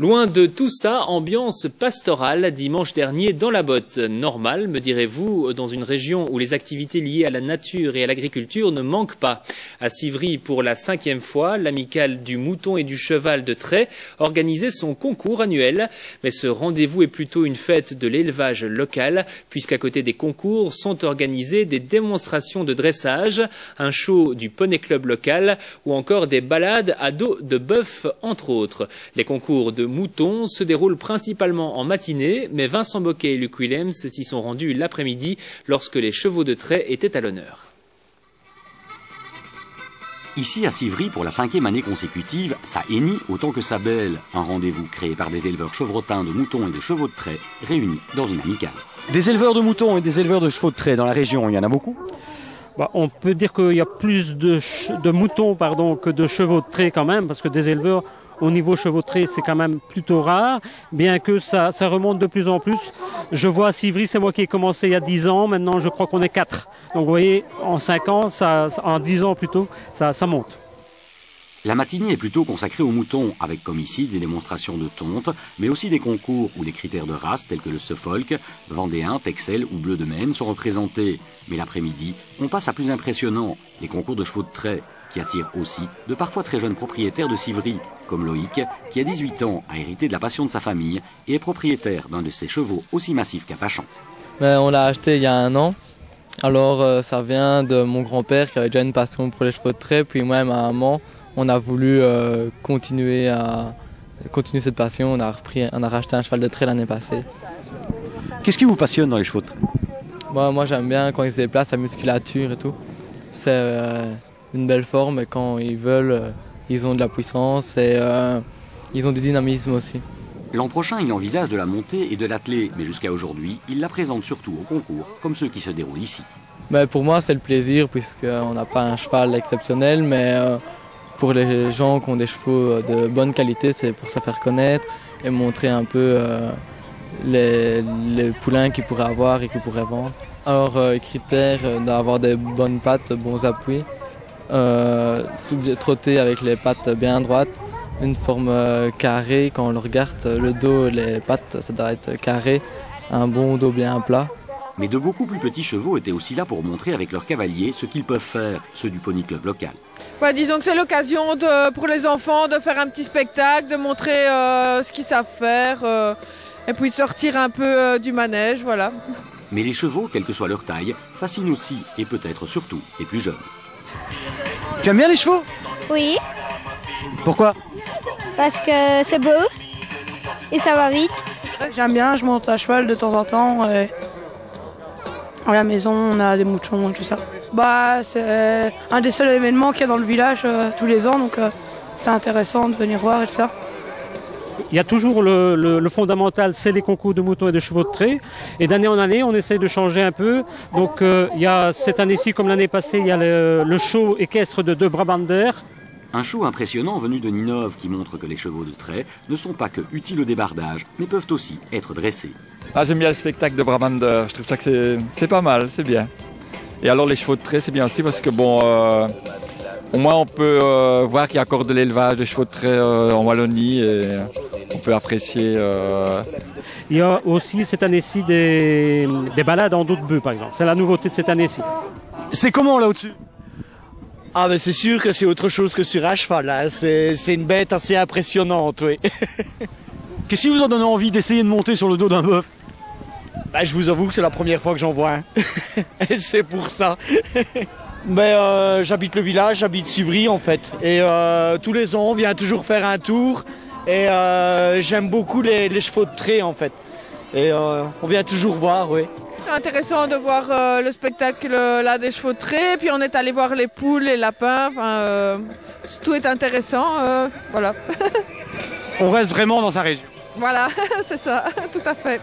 Loin de tout ça, ambiance pastorale dimanche dernier dans la Botte. Normal, me direz-vous, dans une région où les activités liées à la nature et à l'agriculture ne manquent pas. À Civry, pour la 5e fois, l'amicale du mouton et du cheval de trait organisait son concours annuel. Mais ce rendez-vous est plutôt une fête de l'élevage local, puisqu'à côté des concours sont organisées des démonstrations de dressage, un show du poney club local ou encore des balades à dos de bœuf, entre autres. Les concours de moutons se déroulent principalement en matinée, mais Vincent Boquet et Luc Willems s'y sont rendus l'après-midi lorsque les chevaux de trait étaient à l'honneur. Ici à Civry, pour la 5e année consécutive, ça hennit autant que ça bêle. Un rendez-vous créé par des éleveurs chevrotins de moutons et de chevaux de trait réunis dans une amicale. Des éleveurs de moutons et des éleveurs de chevaux de trait dans la région, il y en a beaucoup? On peut dire qu'il y a plus de moutons que de chevaux de trait quand même, parce que des éleveurs au niveau chevaux de trait, c'est quand même plutôt rare, bien que ça remonte de plus en plus. Je vois à Civry, c'est moi qui ai commencé il y a 10 ans, maintenant je crois qu'on est 4. Donc vous voyez, en 5 ans, en 10 ans plutôt, ça monte. La matinée est plutôt consacrée aux moutons, avec comme ici des démonstrations de tonte, mais aussi des concours où des critères de race tels que le Suffolk, Vendéen, Texel ou Bleu de Maine sont représentés. Mais l'après-midi, on passe à plus impressionnant, les concours de chevaux de trait, qui attirent aussi de parfois très jeunes propriétaires de Civry, comme Loïc, qui à 18 ans a hérité de la passion de sa famille et est propriétaire d'un de ces chevaux aussi massifs qu'attachants. On l'a acheté il y a 1 an. Alors ça vient de mon grand-père qui avait déjà une passion pour les chevaux de trait, puis moi et ma maman, on a voulu continuer cette passion. On a racheté un cheval de trait l'année passée. Qu'est-ce qui vous passionne dans les chevaux de trait? Moi j'aime bien quand ils se déplacent, la musculature et tout. C'est une belle forme et quand ils veulent, ils ont de la puissance et ils ont du dynamisme aussi. L'an prochain, il envisage de la monter et de l'atteler, mais jusqu'à aujourd'hui, il la présente surtout au concours, comme ceux qui se déroulent ici. Pour moi, c'est le plaisir, puisqu'on n'a pas un cheval exceptionnel, mais pour les gens qui ont des chevaux de bonne qualité, c'est pour se faire connaître et montrer un peu les poulains qu'ils pourraient avoir et qu'ils pourraient vendre. Alors, critères d'avoir des bonnes pattes, bons appuis, trotter avec les pattes bien droites, une forme carrée, quand on le regarde, le dos, les pattes, ça doit être carré, un bon dos bien plat. Mais de beaucoup plus petits chevaux étaient aussi là pour montrer avec leurs cavaliers ce qu'ils peuvent faire, ceux du Pony Club local. Disons que c'est l'occasion pour les enfants de faire un petit spectacle, de montrer ce qu'ils savent faire, et puis de sortir un peu du manège, voilà. Mais les chevaux, quelle que soit leur taille, fascinent aussi, et peut-être surtout les plus jeunes. Tu aimes bien les chevaux? Oui. Pourquoi? Parce que c'est beau et ça va vite. J'aime bien, je monte à cheval de temps en temps. Et à la maison, on a des moutons et tout ça. C'est un des seuls événements qu'il y a dans le village tous les ans, donc c'est intéressant de venir voir et tout ça. Il y a toujours le fondamental, c'est les concours de moutons et de chevaux de trait. Et d'année en année, on essaye de changer un peu. Donc il y a cette année-ci, comme l'année passée, il y a le show équestre de Brabander. Un show impressionnant venu de Ninove qui montre que les chevaux de trait ne sont pas que utiles au débardage, mais peuvent aussi être dressés. J'aime bien le spectacle de Brabander, je trouve ça que c'est pas mal, c'est bien. Et alors les chevaux de trait, c'est bien aussi parce que au moins on peut voir qu'il y a encore de l'élevage de chevaux de trait en Wallonie et on peut apprécier. Il y a aussi cette année-ci des balades en dos de bœuf par exemple, c'est la nouveauté de cette année-ci. C'est comment là au-dessus? C'est sûr que c'est autre chose que sur un cheval, hein. C'est une bête assez impressionnante, oui. Qu'est-ce qui vous en donne envie d'essayer de monter sur le dos d'un bœuf? Je vous avoue que c'est la première fois que j'en vois un. Et c'est pour ça. J'habite le village, j'habite Civry en fait. Et tous les ans, on vient toujours faire un tour. Et j'aime beaucoup les chevaux de trait en fait. Et on vient toujours voir, oui. C'est intéressant de voir le spectacle là des chevaux de trait, puis on est allé voir les poules, les lapins, tout est intéressant, voilà. On reste vraiment dans sa région. Voilà, c'est ça, tout à fait.